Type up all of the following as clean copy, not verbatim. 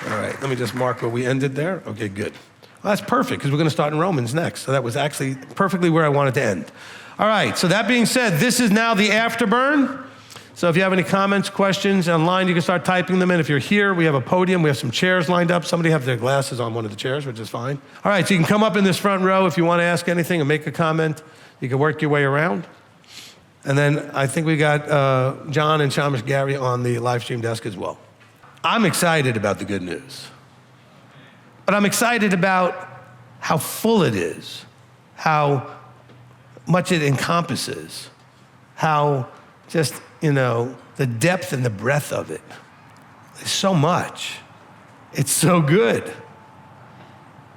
All right, let me just mark where we ended there. Okay, good. Well, that's perfect, because we're going to start in Romans next. So that was actually perfectly where I wanted to end. All right, so that being said, this is now the Afterburn. So if you have any comments, questions online, you can start typing them in. If you're here, we have a podium. We have some chairs lined up. Somebody have their glasses on one of the chairs, which is fine. All right, so you can come up in this front row if you want to ask anything or make a comment. You can work your way around. And then I think we got John and Shamish Gary on the live stream desk as well. I'm excited about the good news. But I'm excited about how full it is, how much it encompasses, how just, the depth and the breadth of it. There's so much. It's so good.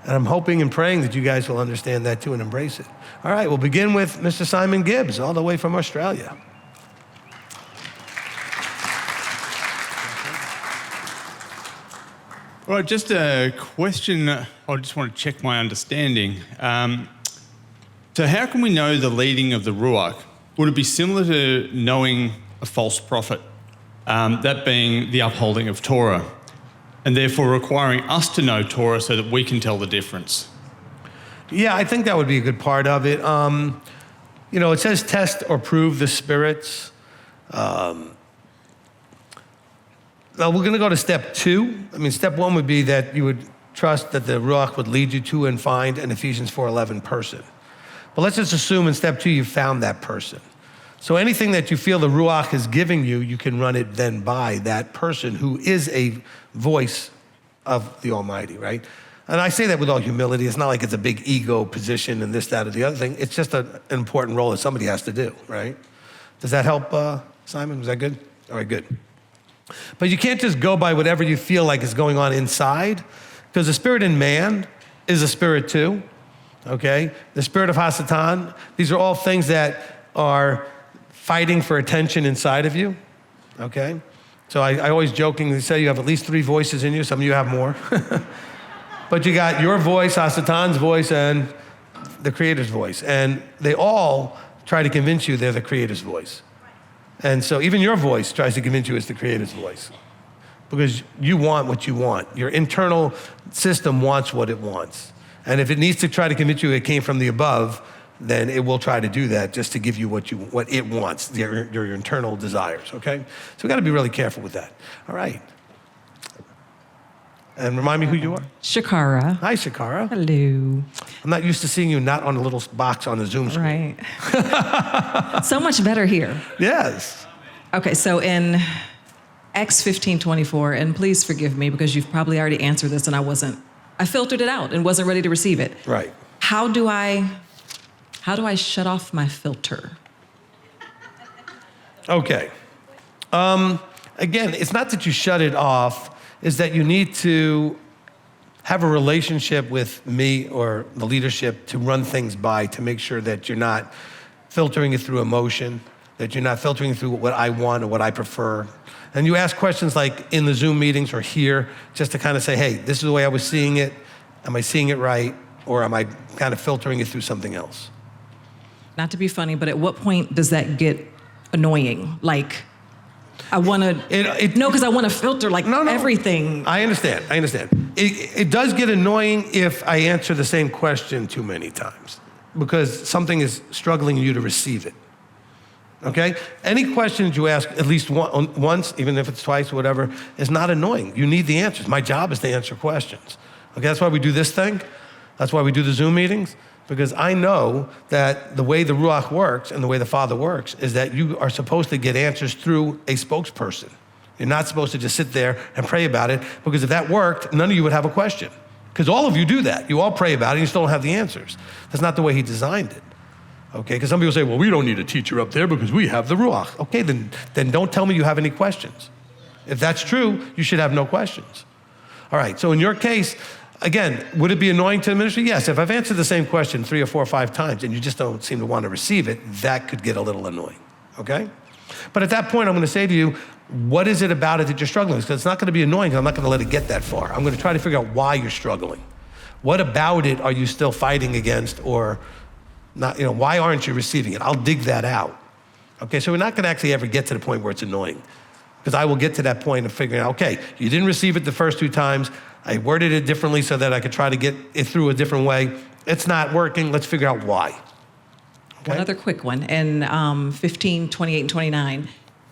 And I'm hoping and praying that you guys will understand that too and embrace it. All right, we'll begin with Mr. Simon Gibbs, all the way from Australia. All right, just a question. I just want to check my understanding. So how can we know the leading of the Ruach? Would it be similar to knowing a false prophet, that being the upholding of Torah, and therefore requiring us to know Torah so that we can tell the difference? Yeah, I think that would be a good part of it. It says test or prove the spirits. Well, we're going to go to step 2. Step 1 would be that you would trust that the Ruach would lead you to and find an Ephesians 4:11 person. But let's just assume in step 2 you found that person. So anything that you feel the Ruach is giving you, you can run it then by that person who is a voice of the Almighty, right? And I say that with all humility. It's not like it's a big ego position and this, that, or the other thing. It's just an important role that somebody has to do, right? Does that help, Simon? Was that good? All right, good. But you can't just go by whatever you feel like is going on inside, because the spirit in man is a spirit too, okay? The spirit of Hasatan, these are all things that are fighting for attention inside of you, okay? So I always jokingly say you have at least 3 voices in you. Some of you have more. But you got your voice, Hasatan's voice, and the Creator's voice. And they all try to convince you they're the Creator's voice. And so even your voice tries to convince you it's the Creator's voice, because you want what you want. Your internal system wants what it wants. And if it needs to try to convince you it came from the above, then it will try to do that just to give you what it wants, your internal desires, okay? So we got to be really careful with that. All right. And remind me who you are. Shakara. Hi, Shakara. Hello. I'm not used to seeing you not on a little box on the Zoom screen. Right. So much better here. Yes. Okay, so in Acts 15:24, and please forgive me because you've probably already answered this and I filtered it out and wasn't ready to receive it. Right. How do I shut off my filter? Okay. Again, it's not that you shut it off, is that you need to have a relationship with me or the leadership to run things by, to make sure that you're not filtering it through emotion, that you're not filtering it through what I want or what I prefer. And you ask questions like in the Zoom meetings or here, just to kind of say, hey, this is the way I was seeing it. Am I seeing it right? Or am I kind of filtering it through something else? Not to be funny, but at what point does that get annoying? Like, I want to, no, because I want to filter everything. I understand. It does get annoying if I answer the same question too many times, because something is struggling you to receive it, okay? Any questions you ask at least once, even if it's twice or whatever, is not annoying. You need the answers. My job is to answer questions, okay? That's why we do this thing. That's why we do the Zoom meetings. Because I know that the way the Ruach works and the way the Father works is that you are supposed to get answers through a spokesperson. You're not supposed to just sit there and pray about it, because if that worked, none of you would have a question. Because all of you do that. You all pray about it and you still don't have the answers. That's not the way he designed it. Okay, because some people say, well, we don't need a teacher up there because we have the Ruach. Okay, then don't tell me you have any questions. If that's true, you should have no questions. All right, so in your case, again, would it be annoying to the ministry? Yes, if I've answered the same question 3 or 4 or 5 times and you just don't seem to want to receive it, that could get a little annoying, okay? But at that point, I'm going to say to you, what is it about it that you're struggling with? Because it's not going to be annoying, because I'm not going to let it get that far. I'm going to try to figure out why you're struggling. What about it are you still fighting against, or not? Why aren't you receiving it? I'll dig that out. Okay, so we're not going to actually ever get to the point where it's annoying, because I will get to that point of figuring out, okay, you didn't receive it the first 2 times. I worded it differently so that I could try to get it through a different way. It's not working. Let's figure out why. Okay? One other quick one. In 15, 28, and 29,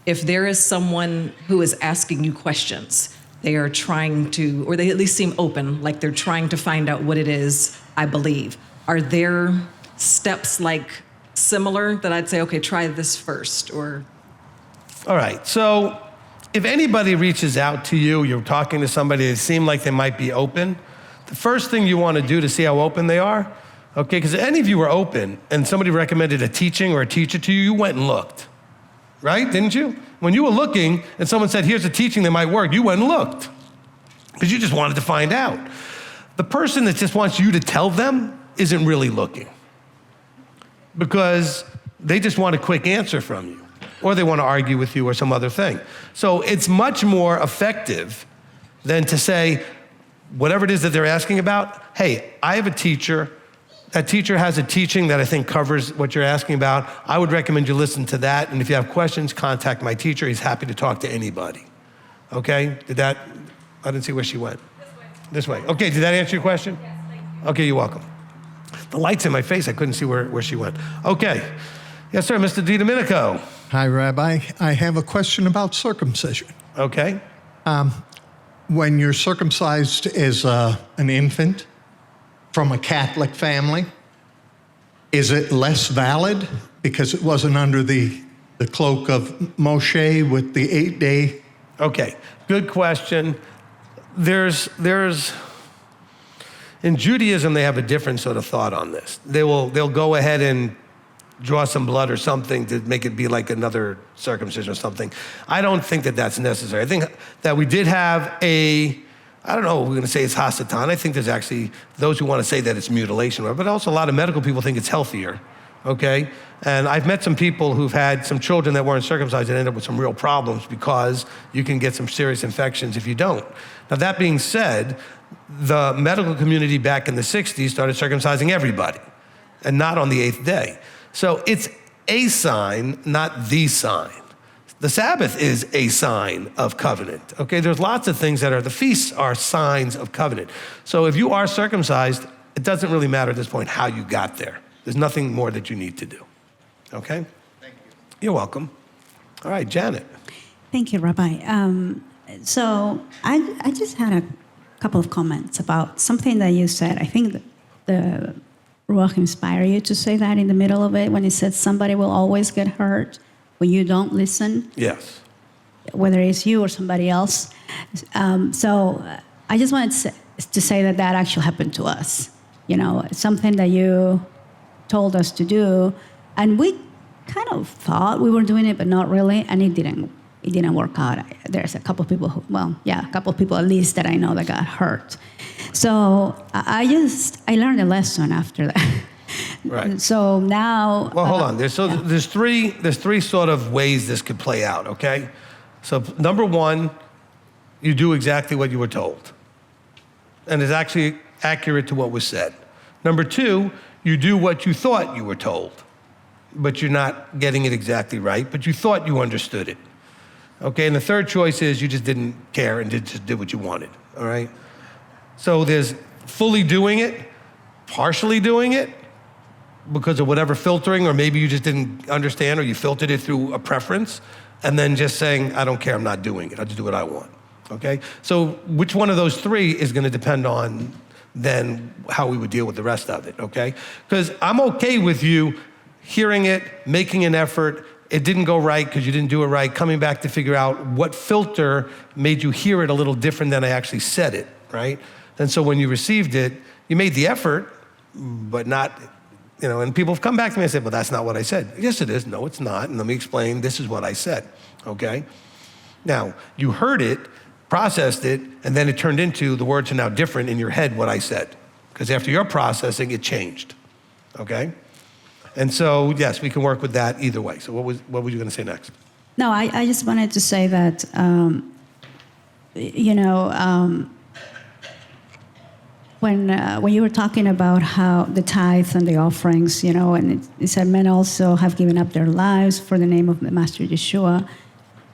if there is someone who is asking you questions, they are trying to, or they at least seem open, like they're trying to find out what it is, I believe. Are there steps like similar that I'd say, okay, try this first, or? All right, so if anybody reaches out to you, you're talking to somebody, they seem like they might be open, the first thing you want to do to see how open they are, okay, because if any of you were open and somebody recommended a teaching or a teacher to you, you went and looked, right? Didn't you? When you were looking and someone said, here's a teaching that might work, you went and looked because you just wanted to find out. The person that just wants you to tell them isn't really looking because they just want a quick answer from you, or they want to argue with you or some other thing. So it's much more effective than to say, whatever it is that they're asking about, hey, I have a teacher. That teacher has a teaching that I think covers what you're asking about. I would recommend you listen to that. And if you have questions, contact my teacher. He's happy to talk to anybody. Okay? I didn't see where she went. This way. Okay, did that answer your question? Yes, thank you. Okay, you're welcome. The light's in my face. I couldn't see where she went. Okay. Yes, sir, Mr. DiDomenico. Hi, Rabbi. I have a question about circumcision. Okay. When you're circumcised as an infant from a Catholic family, is it less valid because it wasn't under the cloak of Moshe with the 8-day? Okay, good question. There's in Judaism, they have a different sort of thought on this. They'll go ahead and draw some blood or something to make it be like another circumcision or something. I don't think that that's necessary. I think that we did have I don't know, we're going to say it's Hasatan. I think there's actually those who want to say that it's mutilation, but also a lot of medical people think it's healthier, okay? And I've met some people who've had some children that weren't circumcised and ended up with some real problems because you can get some serious infections if you don't. Now, that being said, the medical community back in the 60s started circumcising everybody, and not on the 8th day. So it's a sign, not the sign. The Sabbath is a sign of covenant, okay? There's lots of things the feasts are signs of covenant. So if you are circumcised, it doesn't really matter at this point how you got there. There's nothing more that you need to do, okay? Thank you. You're welcome. All right, Janet. Thank you, Rabbi. So I just had a couple of comments about something that you said. I think the Ruach inspired you to say that in the middle of it when it said somebody will always get hurt when you don't listen. Yes. Whether it's you or somebody else. So I just wanted to say that actually happened to us. You know, it's something that you told us to do, and we kind of thought we were doing it, but not really, and it didn't work out. There's a couple of people a couple of people at least that I know that got hurt. So I learned a lesson after that. Right. So now. Well, hold on. There's three sort of ways this could play out. Okay. So number one, you do exactly what you were told, and it's actually accurate to what was said. Number two, you do what you thought you were told, but you're not getting it exactly right, but you thought you understood it. Okay, and the third choice is you just didn't care and just did what you wanted, all right? So there's fully doing it, partially doing it, because of whatever filtering, or maybe you just didn't understand, or you filtered it through a preference, and then just saying, I don't care, I'm not doing it, I'll just do what I want, okay? So which one of those three is gonna depend on then how we would deal with the rest of it, okay? Because I'm okay with you hearing it, making an effort, it didn't go right because you didn't do it right, coming back to figure out what filter made you hear it a little different than I actually said it, right? And so when you received it, you made the effort, but not, and people have come back to me and said, well, that's not what I said. Yes, it is. No, it's not. And let me explain, this is what I said, okay? Now, you heard it, processed it, and then it turned into the words are now different in your head what I said. Because after your processing, it changed, okay? And so, yes, we can work with that either way. So what were you going to say next? No, I just wanted to say that, when you were talking about how the tithe and the offerings, and it said men also have given up their lives for the name of the Master Yeshua,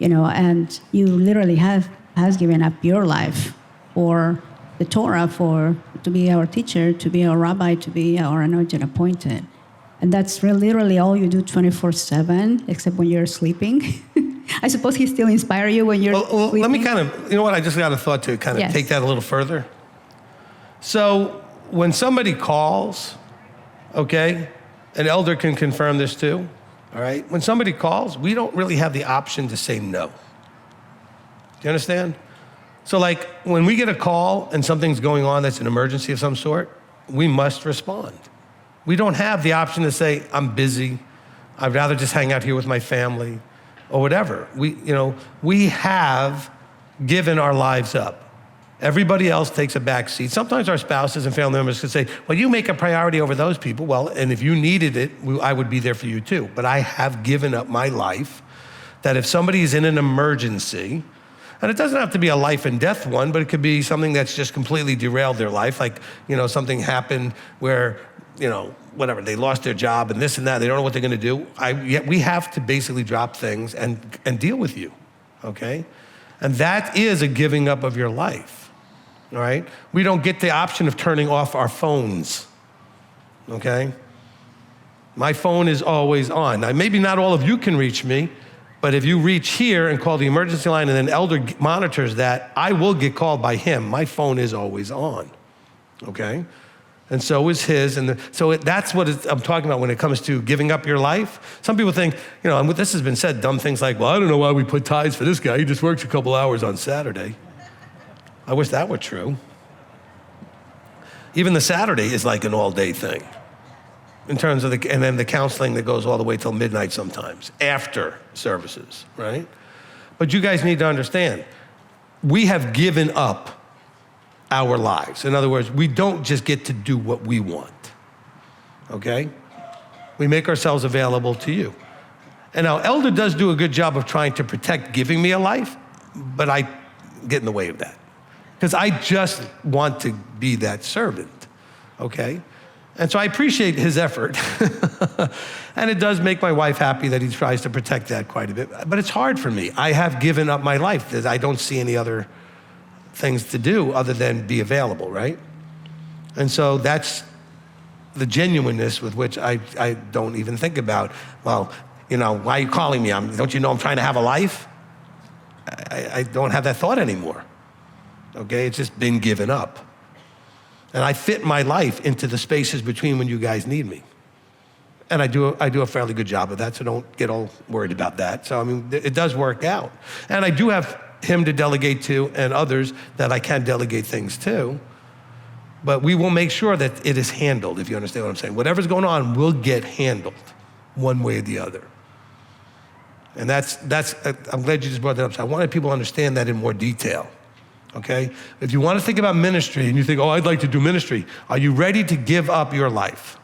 and you literally has given up your life for the Torah, to be our teacher, to be our rabbi, to be our anointed appointed. And that's literally all you do 24/7, except when you're sleeping. I suppose he still inspire you when you're sleeping. Let me kind of, I just got a thought to kind of Yes. take that a little further. So when somebody calls, okay, an elder can confirm this too, all right? When somebody calls, we don't really have the option to say no. Do you understand? So like when we get a call and something's going on that's an emergency of some sort, we must respond. We don't have the option to say, I'm busy, I'd rather just hang out here with my family, or whatever. We have given our lives up. Everybody else takes a back seat. Sometimes our spouses and family members could say, well, you make a priority over those people. Well, and if you needed it, I would be there for you too. But I have given up my life that if somebody's in an emergency, and it doesn't have to be a life and death one, but it could be something that's just completely derailed their life. Like, something happened where, whatever, they lost their job and this and that. They don't know what they're going to do. We have to basically drop things and deal with you, okay? And that is a giving up of your life. All right? We don't get the option of turning off our phones, okay? My phone is always on. Now, maybe not all of you can reach me, but if you reach here and call the emergency line and then elder monitors that, I will get called by him. My phone is always on, okay? And so is his. And that's what I'm talking about when it comes to giving up your life. Some people think, and this has been said, dumb things like, well, I don't know why we put tithes for this guy. He just works a couple hours on Saturday. I wish that were true. Even the Saturday is like an all-day thing in terms of and then the counseling that goes all the way till midnight sometimes, after services, right? But you guys need to understand, we have given up our lives. In other words, we don't just get to do what we want, okay? We make ourselves available to you. And now, Elder does do a good job of trying to protect giving me a life, but I get in the way of that. Because I just want to be that servant, okay? And so I appreciate his effort. And it does make my wife happy that he tries to protect that quite a bit. But it's hard for me. I have given up my life. I don't see any other things to do other than be available, right? And so that's the genuineness with which I don't even think about, well, why are you calling me? Don't you know I'm trying to have a life? I don't have that thought anymore. Okay, it's just been given up. And I fit my life into the spaces between when you guys need me. And I do a fairly good job of that, so don't get all worried about that. So, it does work out. And I do have him to delegate to and others that I can delegate things to. But we will make sure that it is handled, if you understand what I'm saying. Whatever's going on will get handled one way or the other. And that's I'm glad you just brought that up. So I wanted people to understand that in more detail. Okay? If you want to think about ministry and you think, I'd like to do ministry, are you ready to give up your life?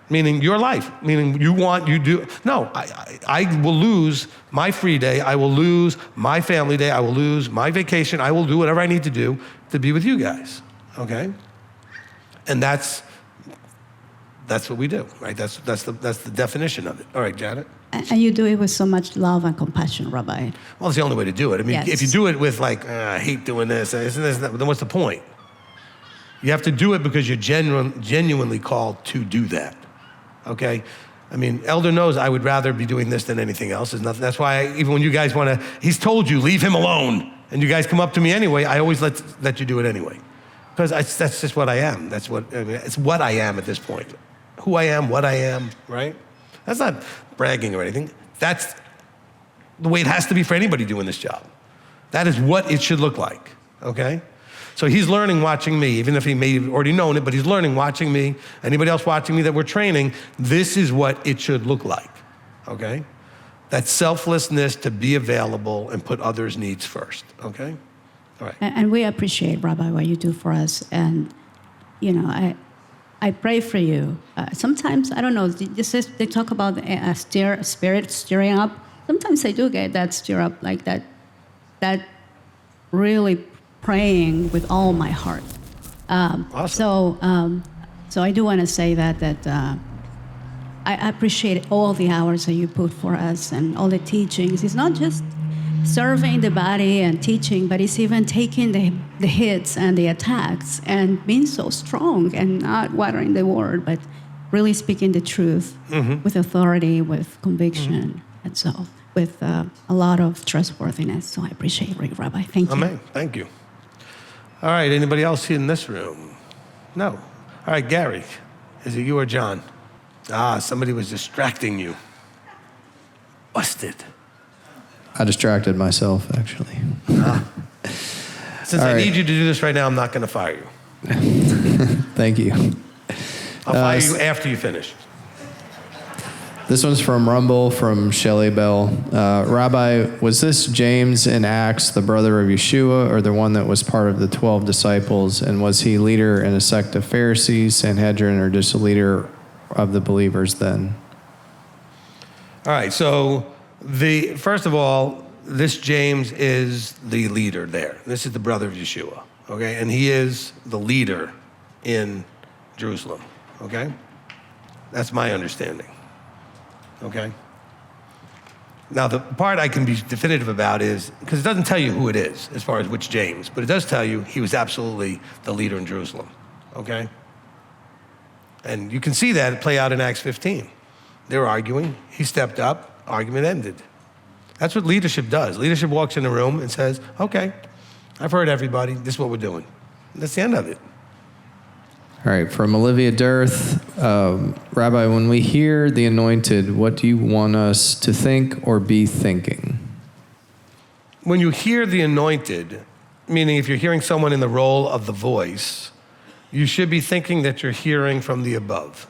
Meaning your life, meaning you do. No, I will lose my free day. I will lose my family day. I will lose my vacation. I will do whatever I need to do to be with you guys, okay? And that's what we do, right? That's the definition of it. All right, Janet? And you do it with so much love and compassion, Rabbi. Well, it's the only way to do it. Yes. If you do it with I hate doing this, then what's the point? You have to do it because you're genuinely called to do that, okay? Elder knows I would rather be doing this than anything else. That's why even when you guys want to, he's told you, leave him alone, and you guys come up to me anyway, I always let you do it anyway. Because that's just what I am. It's what I am at this point. Who I am, what I am, right? That's not bragging or anything. That's the way it has to be for anybody doing this job. That is what it should look like, okay? So he's learning watching me, even if he may have already known it, but he's learning watching me, anybody else watching me that we're training, this is what it should look like, okay? That selflessness to be available and put others' needs first, okay? All right. And we appreciate, Rabbi, what you do for us. And, I pray for you. Sometimes, I don't know, they talk about spirit stirring up. Sometimes I do get that stir up, like that really praying with all my heart. Awesome. So I do want to say that I appreciate all the hours that you put for us and all the teachings. It's not just serving the body and teaching, but it's even taking the hits and the attacks and being so strong and not watering the word, but really speaking the truth with authority, with conviction, and so with a lot of trustworthiness. So I appreciate it, Rabbi. Thank you. Amen. Thank you. All right, anybody else in this room? No. All right, Gary, is it you or John? Somebody was distracting you. Busted. I distracted myself, actually. Since I need you to do this right now, I'm not going to fire you. Thank you. I'll fire you after you finish. This one's from Rumble, from Shelley Bell. Rabbi, was this James in Acts, the brother of Yeshua, or the one that was part of the 12 disciples? And was he leader in a sect of Pharisees, Sanhedrin, or just a leader of the believers then? All right, so first of all, this James is the leader there. This is the brother of Yeshua, okay? And he is the leader in Jerusalem, okay? That's my understanding, okay? Now, the part I can be definitive about is, because it doesn't tell you who it is as far as which James, but it does tell you he was absolutely the leader in Jerusalem, okay? And you can see that play out in Acts 15. They were arguing, he stepped up, argument ended. That's what leadership does. Leadership walks in the room and says, okay, I've heard everybody, this is what we're doing. That's the end of it. All right, from Olivia Dirth, Rabbi, when we hear the Anointed, what do you want us to think or be thinking? When you hear the Anointed, meaning if you're hearing someone in the role of the voice, you should be thinking that you're hearing from the above.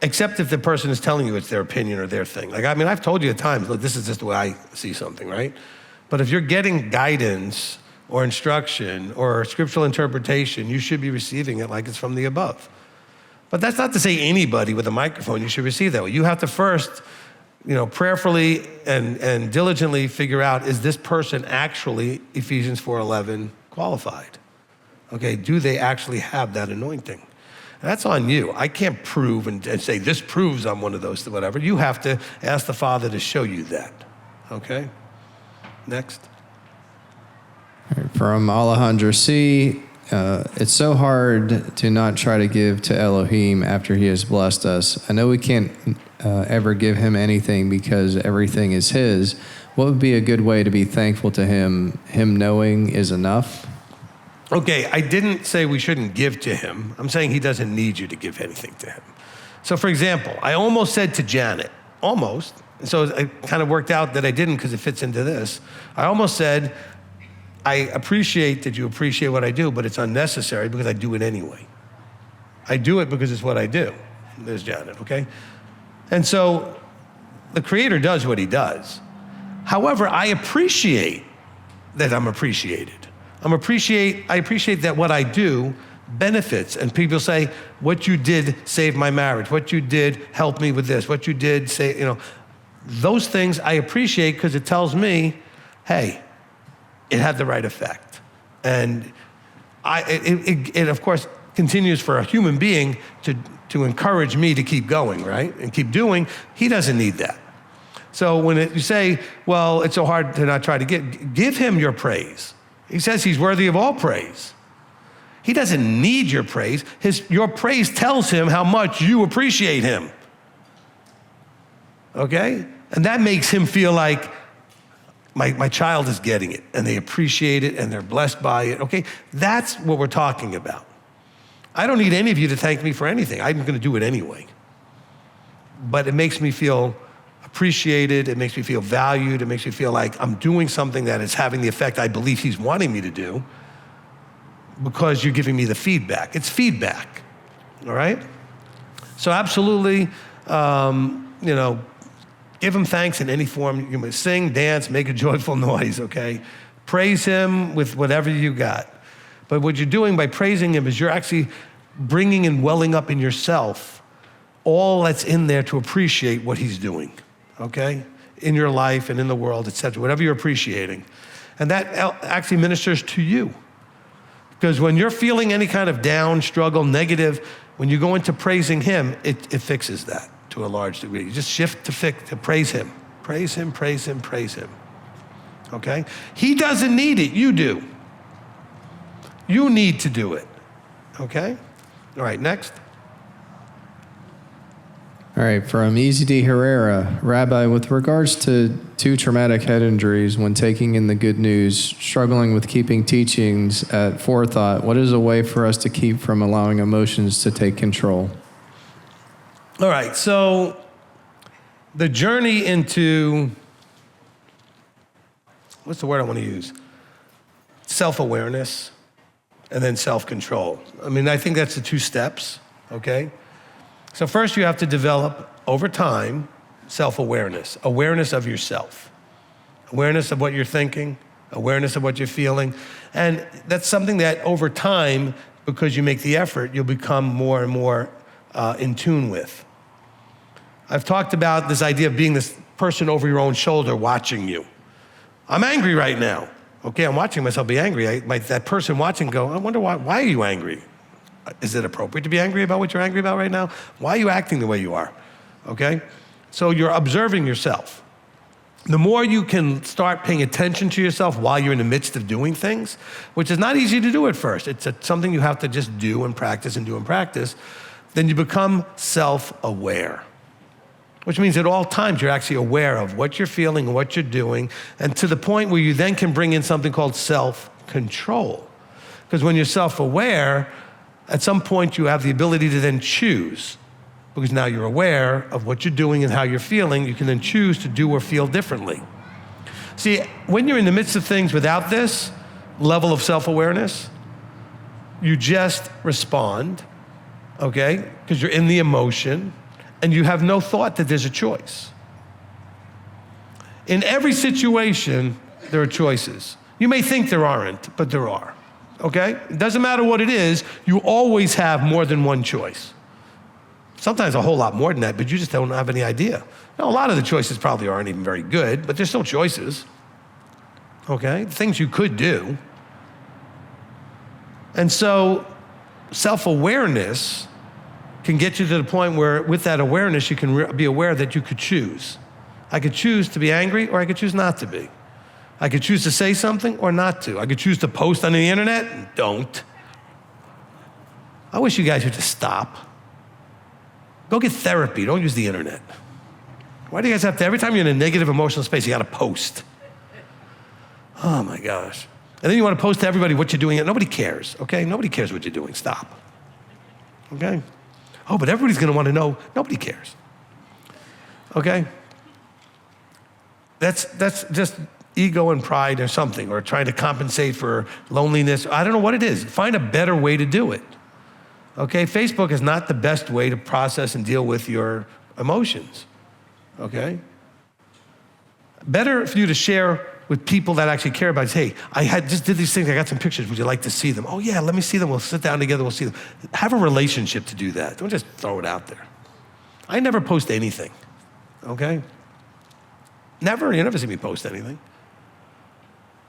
Except if the person is telling you it's their opinion or their thing. I've told you at times, look, this is just the way I see something, right? But if you're getting guidance or instruction or scriptural interpretation, you should be receiving it like it's from the above. But that's not to say anybody with a microphone you should receive that way. You have to first, prayerfully and diligently figure out, is this person actually, Ephesians 4:11, qualified? Okay, do they actually have that anointing? That's on you. I can't prove and say, this proves I'm one of those, whatever. You have to ask the Father to show you that, okay? Next. From Alejandro C., it's so hard to not try to give to Elohim after he has blessed us. I know we can't ever give him anything because everything is his. What would be a good way to be thankful to him? Him knowing is enough? Okay, I didn't say we shouldn't give to him. I'm saying he doesn't need you to give anything to him. So for example, I almost said to Janet, almost, and so it kind of worked out that I didn't because it fits into this. I almost said, I appreciate that you appreciate what I do, but it's unnecessary because I do it anyway. I do it because it's what I do. There's Janet, okay? And so the Creator does what he does. However, I appreciate that I'm appreciated. I appreciate that what I do benefits, and people say, what you did saved my marriage, what you did helped me with this, what you did say, those things I appreciate because it tells me, hey, it had the right effect. And it of course continues for a human being to encourage me to keep going, right? And keep doing. He doesn't need that. So when you say, well, it's so hard to not try to give him your praise. He says he's worthy of all praise. He doesn't need your praise. Your praise tells him how much you appreciate him. Okay? And that makes him feel like my child is getting it, and they appreciate it, and they're blessed by it. Okay? That's what we're talking about. I don't need any of you to thank me for anything. I'm going to do it anyway. But it makes me feel appreciated, it makes me feel valued, it makes me feel like I'm doing something that is having the effect I believe he's wanting me to do because you're giving me the feedback. It's feedback, all right? So absolutely, give him thanks in any form. You may sing, dance, make a joyful noise, okay? Praise him with whatever you got. But what you're doing by praising him is you're actually bringing and welling up in yourself all that's in there to appreciate what he's doing. Okay, in your life and in the world, etc., whatever you're appreciating. And that actually ministers to you. Because when you're feeling any kind of down, struggle, negative, when you go into praising him, it fixes that to a large degree. You just shift to praise him, Praise him, praise him, praise him. Okay? He doesn't need it, you do. You need to do it. Okay? All right, next. All right, from Easy D. Herrera. Rabbi, with regards to 2 traumatic head injuries, when taking in the good news, struggling with keeping teachings at forethought, what is a way for us to keep from allowing emotions to take control? All right, so the journey into, what's the word I want to use? Self-awareness and then self-control. I mean, I think that's the 2 steps, okay? So first you have to develop, over time, self-awareness, awareness of yourself, awareness of what you're thinking, awareness of what you're feeling. And that's something that over time, because you make the effort, you'll become more and more in tune with. I've talked about this idea of being this person over your own shoulder watching you. I'm angry right now. Okay, I'm watching myself be angry. That person watching go, I wonder why are you angry? Is it appropriate to be angry about what you're angry about right now? Why are you acting the way you are? Okay? So you're observing yourself. The more you can start paying attention to yourself while you're in the midst of doing things, which is not easy to do at first. It's something you have to just do and practice and do and practice. Then you become self-aware, which means at all times you're actually aware of what you're feeling and what you're doing, and to the point where you then can bring in something called self-control. Because when you're self-aware, at some point you have the ability to then choose, because now you're aware of what you're doing and how you're feeling. You can then choose to do or feel differently. See, when you're in the midst of things without this level of self-awareness, you just respond, okay? Because you're in the emotion and you have no thought that there's a choice. In every situation, there are choices. You may think there aren't, but there are. Okay? It doesn't matter what it is, you always have more than one choice. Sometimes a whole lot more than that, but you just don't have any idea. Now, a lot of the choices probably aren't even very good, but they're still choices. Okay? Things you could do. And so, self-awareness can get you to the point where, with that awareness, you can be aware that you could choose. I could choose to be angry, or I could choose not to be. I could choose to say something or not to. I could choose to post on the internet, don't. I wish you guys would just stop. Go get therapy, don't use the internet. Why do you guys have to, every time you're in a negative emotional space, you gotta post? Oh my gosh. And then you wanna post to everybody what you're doing, nobody cares, okay? Nobody cares what you're doing, stop. Okay? Oh, but everybody's gonna wanna know, nobody cares. Okay? That's just ego and pride or something, or trying to compensate for loneliness. I don't know what it is. Find a better way to do it. Okay, Facebook is not the best way to process and deal with your emotions. Okay? Better for you to share with people that actually care about it. Hey, just did these things, I got some pictures, would you like to see them? Oh yeah, let me see them, we'll sit down together, we'll see them. Have a relationship to do that. Don't just throw it out there. I never post anything, okay? Never, you never see me post anything.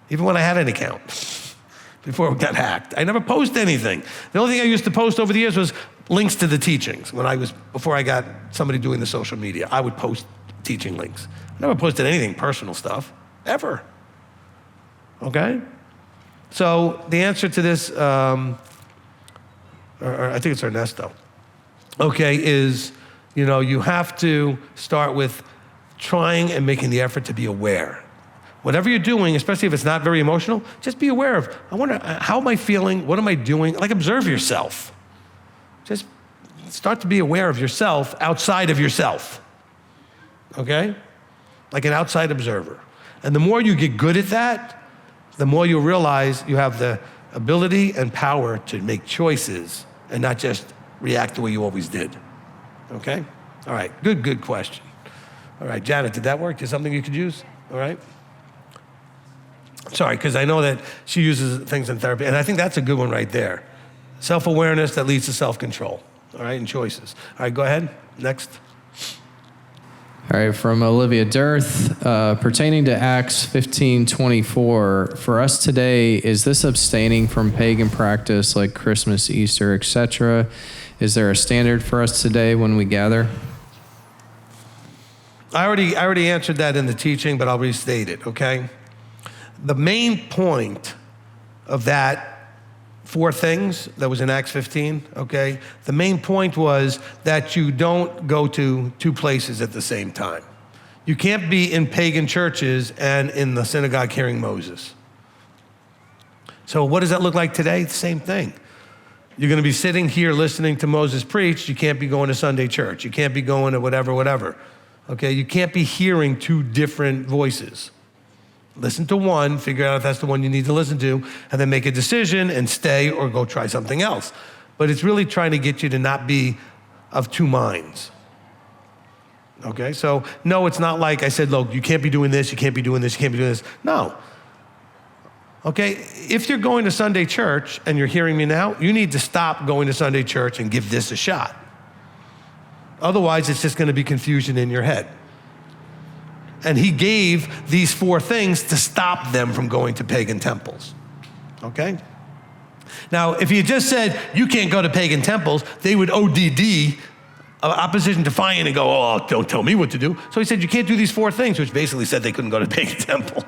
Even when I had an account, before it got hacked. I never post anything. The only thing I used to post over the years was links to the teachings. Before I got somebody doing the social media, I would post teaching links. I never posted anything personal stuff, ever. Okay? So the answer to this, or I think it's Ernesto, okay, is, you have to start with trying and making the effort to be aware. Whatever you're doing, especially if it's not very emotional, just be aware of, I wonder, how am I feeling? What am I doing? Like, observe yourself. Just start to be aware of yourself outside of yourself, okay? Like an outside observer. And the more you get good at that, the more you'll realize you have the ability and power to make choices and not just react the way you always did, okay? All right, good question. All right, Janet, did that work? Is something you could use? All right. Sorry, because I know that she uses things in therapy, and I think that's a good one right there. Self-awareness that leads to self-control, all right, and choices. All right, go ahead, next. All right, from Olivia Dirth, pertaining to Acts 15:24, for us today, is this abstaining from pagan practice like Christmas, Easter, etc.? Is there a standard for us today when we gather? I already answered that in the teaching, but I'll restate it, okay? The main point of that 4 things that was in Acts 15, okay? The main point was that you don't go to 2 places at the same time. You can't be in pagan churches and in the synagogue hearing Moses. So what does that look like today? The same thing. You're going to be sitting here listening to Moses preach. You can't be going to Sunday church. You can't be going to whatever. Okay? You can't be hearing 2 different voices. Listen to one, figure out if that's the one you need to listen to, and then make a decision and stay or go try something else. But it's really trying to get you to not be of 2 minds. Okay? So, no, it's not like I said, look, you can't be doing this, you can't be doing this, you can't be doing this. No. Okay? If you're going to Sunday church and you're hearing me now, you need to stop going to Sunday church and give this a shot. Otherwise, it's just going to be confusion in your head. And he gave these 4 things to stop them from going to pagan temples. Okay? Now, if he had just said, you can't go to pagan temples, they would ODD, opposition defiant, and go, oh, don't tell me what to do. So he said, you can't do these 4 things, which basically said they couldn't go to pagan temple.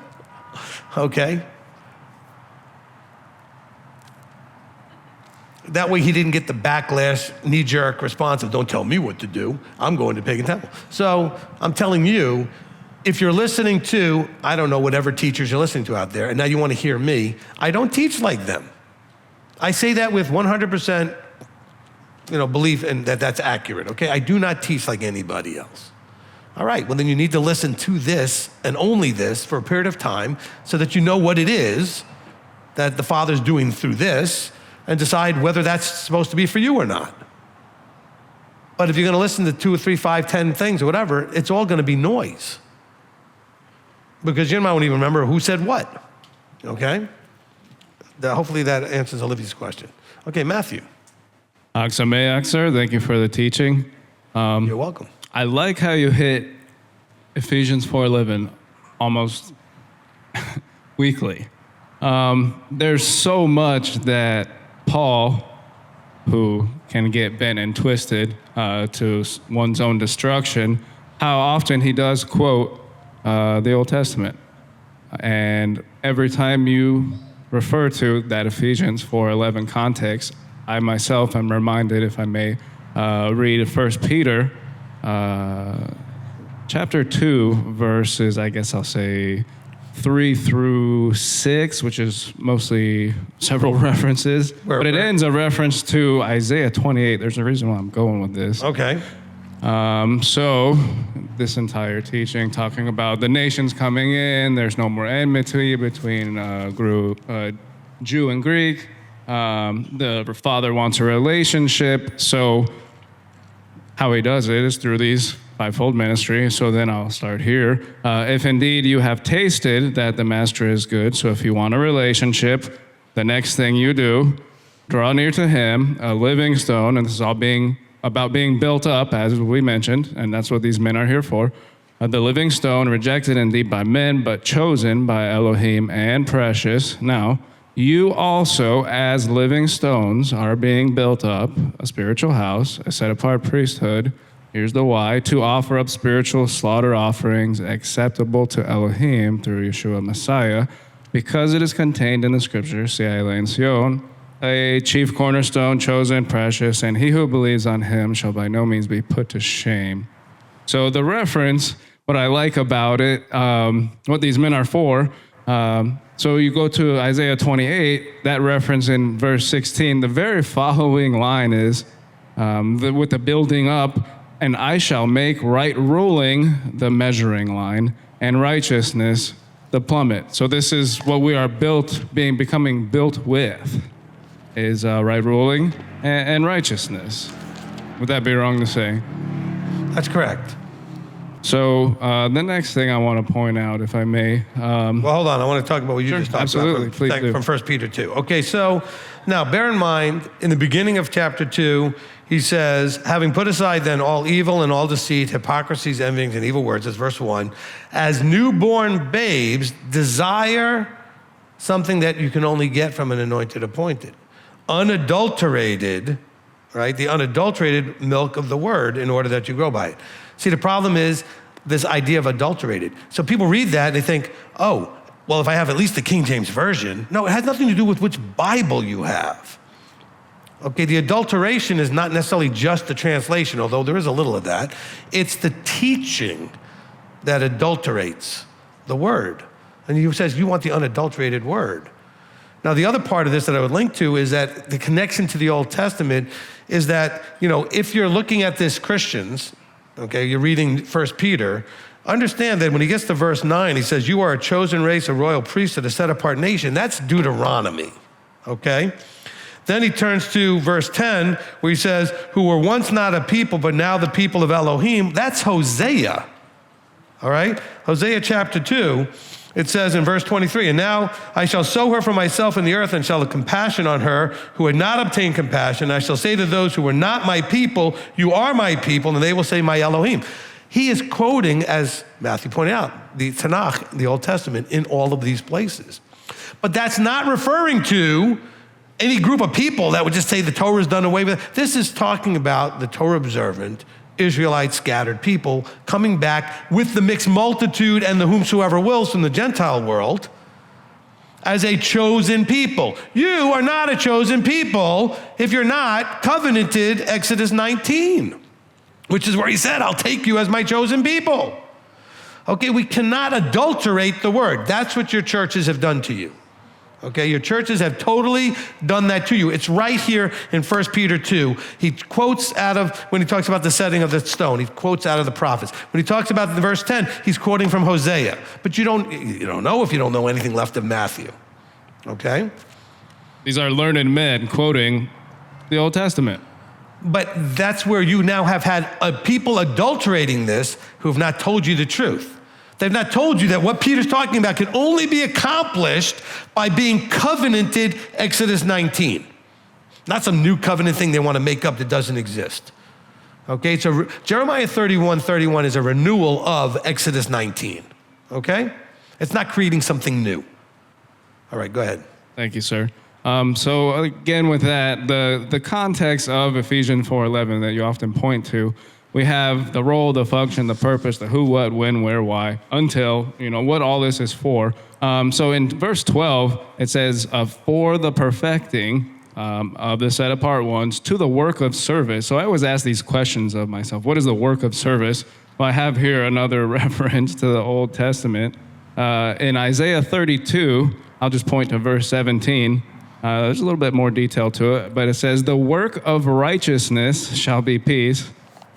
Okay? That way he didn't get the backlash, knee-jerk response of, don't tell me what to do, I'm going to pagan temple. So I'm telling you, if you're listening to, I don't know, whatever teachers you're listening to out there, and now you want to hear me, I don't teach like them. I say that with 100% belief in that that's accurate, okay? I do not teach like anybody else. All right, well then you need to listen to this and only this for a period of time so that you know what it is that the Father's doing through this and decide whether that's supposed to be for you or not. But if you're going to listen to 2 or 3, 5, 10 things or whatever, it's all going to be noise. Because you might not even remember who said what, okay? Hopefully that answers Olivia's question. Okay, Matthew. Aksameyak, sir, thank you for the teaching. You're welcome. I like how you hit Ephesians 4:11 almost weekly. There's so much that Paul, who can get bent and twisted to one's own destruction, how often he does quote the Old Testament. And every time you refer to that Ephesians 4:11 context, I myself am reminded, if I may, read 1 Peter chapter 2, verses, I guess I'll say 3 through 6, which is mostly several references. But it ends a reference to Isaiah 28. There's a reason why I'm going with this. Okay. So this entire teaching talking about the nations coming in, there's no more enmity between Jew and Greek. The Father wants a relationship. So how he does it is through these 5-fold ministry. So then I'll start here. If indeed you have tasted that the Master is good, so if you want a relationship, the next thing you do, draw near to him, a living stone, and this is all about being built up, as we mentioned, and that's what these men are here for. The living stone, rejected indeed by men, but chosen by Elohim and precious. Now, you also, as living stones, are being built up, a spiritual house, a set-apart priesthood. Here's the why: to offer up spiritual slaughter offerings acceptable to Elohim through Yeshua Messiah, because it is contained in the scriptures, a chief cornerstone, chosen, precious, and he who believes on him shall by no means be put to shame. So the reference, what I like about it, what these men are for, so you go to Isaiah 28, that reference in verse 16, the very following line is, with the building up, and I shall make right ruling the measuring line, and righteousness the plummet. So this is what we are becoming built with, is right ruling and righteousness. Would that be wrong to say? That's correct. So the next thing I want to point out, if I may. Well, hold on. I want to talk about what you just talked absolutely. about Please do. from 1 Peter 2. Okay, so now bear in mind, in the beginning of chapter 2, he says, having put aside then all evil and all deceit, hypocrisies, envyings, and evil words, that's verse 1, as newborn babes desire something that you can only get from an anointed appointed. Unadulterated, right? The unadulterated milk of the word in order that you grow by it. See, the problem is this idea of adulterated. So people read that and they think, oh, well, if I have at least the King James Version. No, it has nothing to do with which Bible you have. Okay, the adulteration is not necessarily just the translation, although there is a little of that. It's the teaching that adulterates the word. And he says, you want the unadulterated word. Now, the other part of this that I would link to is that the connection to the Old Testament is that, if you're looking at this Christians, okay, you're reading 1 Peter, understand that when he gets to verse 9, he says, you are a chosen race, a royal priesthood, a set-apart nation. That's Deuteronomy, okay? Then he turns to verse 10, where he says, who were once not a people, but now the people of Elohim. That's Hosea, all right? Hosea chapter 2, it says in verse 23, and now I shall sow her for myself in the earth and shall have compassion on her who had not obtained compassion. I shall say to those who were not my people, you are my people, and they will say my Elohim. He is quoting, as Matthew pointed out, the Tanakh, the Old Testament, in all of these places. But that's not referring to any group of people that would just say the Torah is done away with. This is talking about the Torah observant, Israelite scattered people coming back with the mixed multitude and the whomsoever wills from the Gentile world as a chosen people. You are not a chosen people if you're not covenanted, Exodus 19, which is where he said, I'll take you as my chosen people. Okay, we cannot adulterate the word. That's what your churches have done to you. Okay, your churches have totally done that to you. It's right here in 1 Peter 2. He quotes out of, when he talks about the setting of the stone, he quotes out of the prophets. When he talks about the verse 10, he's quoting from Hosea. But you don't know if you don't know anything left of Matthew. Okay? These are learned men quoting the Old Testament. But that's where you now have had people adulterating this who have not told you the truth. They've not told you that what Peter's talking about can only be accomplished by being covenanted, Exodus 19. Not some new covenant thing they want to make up that doesn't exist. Okay, so Jeremiah 31:31 is a renewal of Exodus 19. Okay? It's not creating something new. All right, go ahead. Thank you, sir. So again, with that, the context of Ephesians 4:11 that you often point to, we have the role, the function, the purpose, the who, what, when, where, why, until, what all this is for. So in verse 12, it says, for the perfecting of the set-apart ones to the work of service. So I always ask these questions of myself. What is the work of service? Well, I have here another reference to the Old Testament. In Isaiah 32, I'll just point to verse 17. There's a little bit more detail to it, but it says, the work of righteousness shall be peace,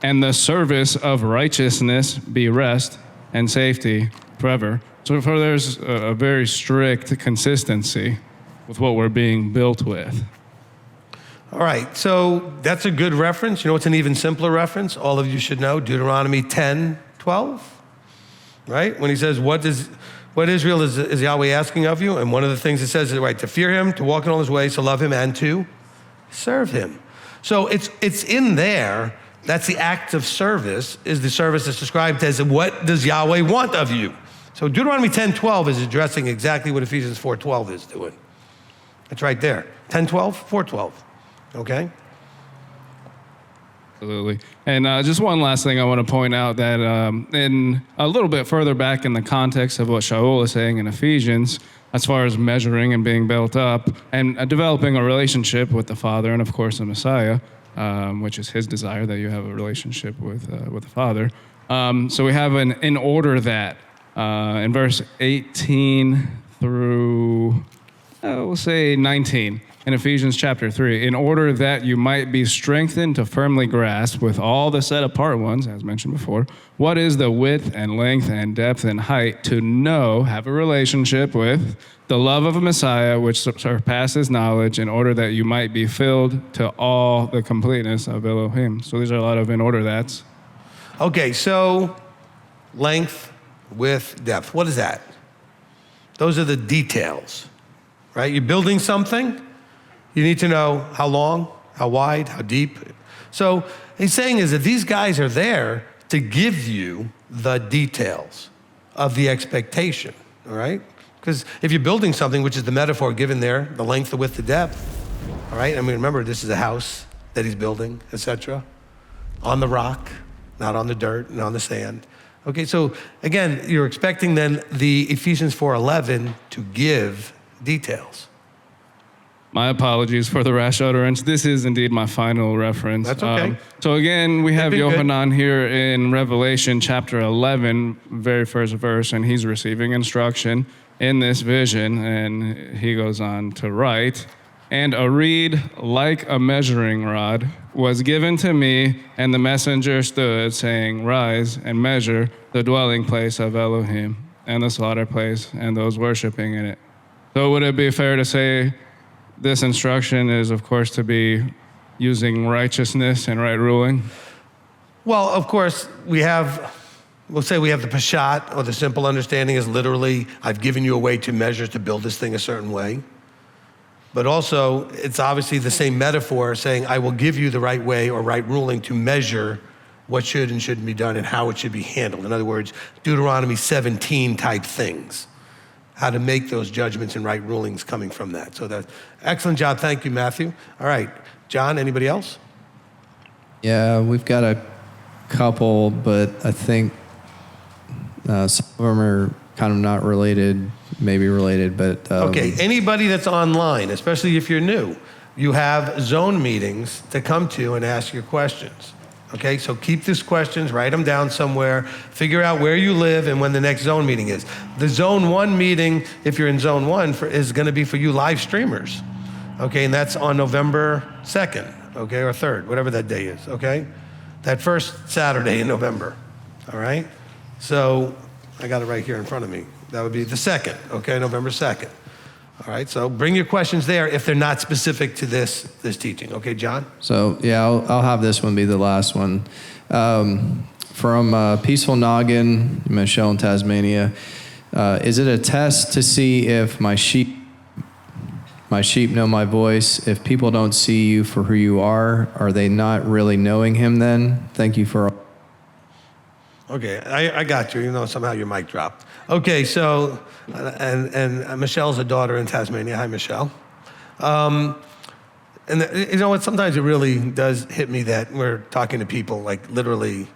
and the service of righteousness be rest and safety forever. So there's a very strict consistency with what we're being built with. All right, so that's a good reference. You know what's an even simpler reference? All of you should know, Deuteronomy 10:12, right? When he says, what Israel is Yahweh asking of you? And one of the things it says is, right, to fear him, to walk in all his ways, to love him, and to serve him. So it's in there. That's the act of service, is the service that's described as what does Yahweh want of you? So Deuteronomy 10:12 is addressing exactly what Ephesians 4:12 is doing. It's right there. 10:12, 4:12, okay? Absolutely. And just one last thing I want to point out that in a little bit further back in the context of what Shaul is saying in Ephesians, as far as measuring and being built up and developing a relationship with the Father and, of course, the Messiah, which is his desire that you have a relationship with the Father. So we have an in order that in verse 18 through, we'll say 19, in Ephesians chapter 3, in order that you might be strengthened to firmly grasp with all the set apart ones, as mentioned before, what is the width and length and depth and height, to know, have a relationship with the love of a Messiah which surpasses knowledge, in order that you might be filled to all the completeness of Elohim. So these are a lot of in order that's. Okay, so length, width, depth. What is that? Those are the details, right? You're building something. You need to know how long, how wide, how deep. So he's saying is that these guys are there to give you the details of the expectation, all right? Because if you're building something, which is the metaphor given there, the length, the width, the depth, all right? I mean, remember, this is a house that he's building, etc., on the rock, not on the dirt and on the sand. Okay, so again, you're expecting then the Ephesians 4:11 to give details. My apologies for the rash utterance. This is indeed my final reference. That's okay. So again, we have be good. Yohanan here in Revelation chapter 11, very first verse, and he's receiving instruction in this vision, and he goes on to write, "And a reed like a measuring rod was given to me, and the messenger stood, saying, 'Rise and measure the dwelling place of Elohim, and the slaughter place, and those worshiping in it.'" So would it be fair to say this instruction is, of course, to be using righteousness and right ruling? Well, of course, we'll say we have the Peshat, or the simple understanding is literally, I've given you a way to measure to build this thing a certain way. But also, it's obviously the same metaphor saying, I will give you the right way or right ruling to measure what should and shouldn't be done and how it should be handled. In other words, Deuteronomy 17 type things, how to make those judgments and right rulings coming from that. So that's excellent job. Thank you, Matthew. All right, John, anybody else? Yeah, we've got a couple, but I think some of them are kind of not related, maybe related, but... Okay, anybody that's online, especially if you're new, you have zone meetings to come to and ask your questions. Okay, so keep these questions, write them down somewhere, figure out where you live and when the next zone meeting is. The zone 1 meeting, if you're in zone 1, is going to be for you live streamers. Okay, and that's on November 2nd, okay, or 3rd, whatever that day is, okay? That first Saturday in November, all right? So I got it right here in front of me. That would be the 2nd, okay, November 2nd. All right, so bring your questions there if they're not specific to this teaching. Okay, John? So, yeah, I'll have this one be the last one. From Peaceful Noggin, Michelle in Tasmania. Is it a test to see if my sheep know my voice? If people don't see you for who you are they not really knowing him then? Thank you for... Okay, I got you, even though somehow your mic dropped. Okay, so, and Michelle's a daughter in Tasmania. Hi, Michelle. And you know what, sometimes it really does hit me that we're talking to people like literally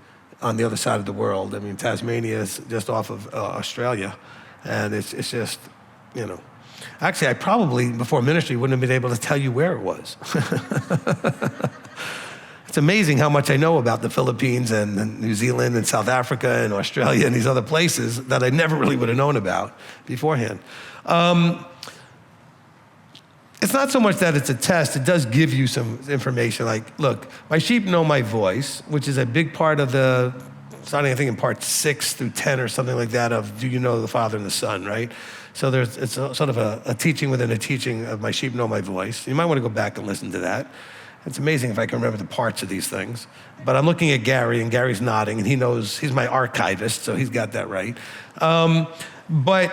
on the other side of the world. I mean, Tasmania is just off of Australia, and it's just, you know. Actually, I probably, before ministry, wouldn't have been able to tell you where it was. It's amazing how much I know about the Philippines and New Zealand and South Africa and Australia and these other places that I never really would have known about beforehand. It's not so much that it's a test, it does give you some information like, look, my sheep know my voice, which is a big part of the, starting I think in part 6 through 10 or something like that of do you know the Father and the Son, right? So it's sort of a teaching within a teaching of my sheep know my voice. You might want to go back and listen to that. It's amazing if I can remember the parts of these things. But I'm looking at Gary, and Gary's nodding, and he knows, he's my archivist, so he's got that right. But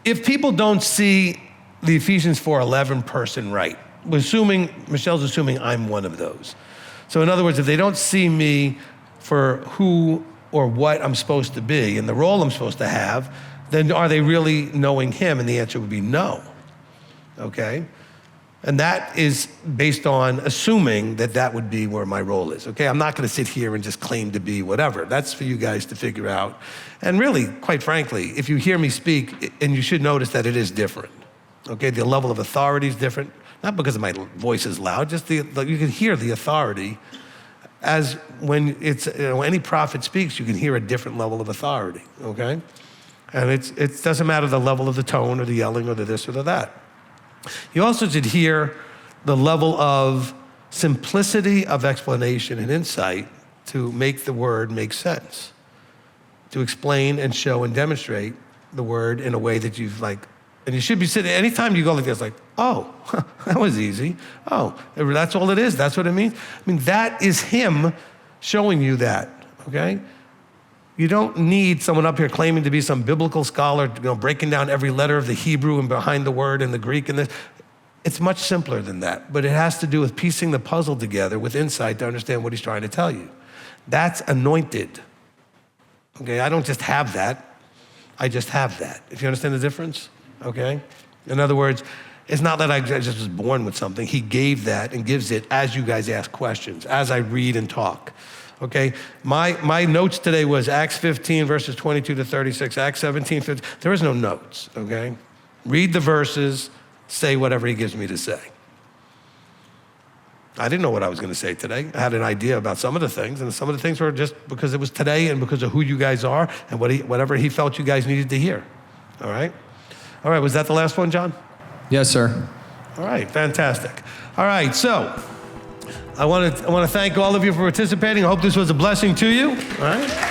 if people don't see the Ephesians 4:11 person right, Michelle's assuming I'm one of those. So in other words, if they don't see me for who or what I'm supposed to be and the role I'm supposed to have, then are they really knowing him? And the answer would be no, okay? And that is based on assuming that would be where my role is, okay? I'm not gonna sit here and just claim to be whatever. That's for you guys to figure out. And really, quite frankly, if you hear me speak, and you should notice that it is different, okay? The level of authority is different, not because my voice is loud, just you can hear the authority as when it's, any prophet speaks, you can hear a different level of authority, okay? And it doesn't matter the level of the tone or the yelling or the this or the that. You also should hear the level of simplicity of explanation and insight to make the word make sense, to explain and show and demonstrate the word in a way that you've and you should be sitting, anytime you go like this, like, oh, that was easy. Oh, that's all it is, that's what it means. I mean, that is him showing you that, okay? You don't need someone up here claiming to be some biblical scholar, breaking down every letter of the Hebrew and behind the word and the Greek and this. It's much simpler than that, but it has to do with piecing the puzzle together with insight to understand what he's trying to tell you. That's anointed. Okay, I don't just have that, I just have that. If you understand the difference, okay? In other words, it's not that I just was born with something. He gave that and gives it as you guys ask questions, as I read and talk. Okay, my notes today was Acts 15 verses 22 to 36, Acts 17, 15. There is no notes, okay? Read the verses, say whatever he gives me to say. I didn't know what I was going to say today. I had an idea about some of the things, and some of the things were just because it was today and because of who you guys are and whatever he felt you guys needed to hear. All right? All right, was that the last one, John? Yes, sir. All right, fantastic. All right, so I want to thank all of you for participating. I hope this was a blessing to you. All right?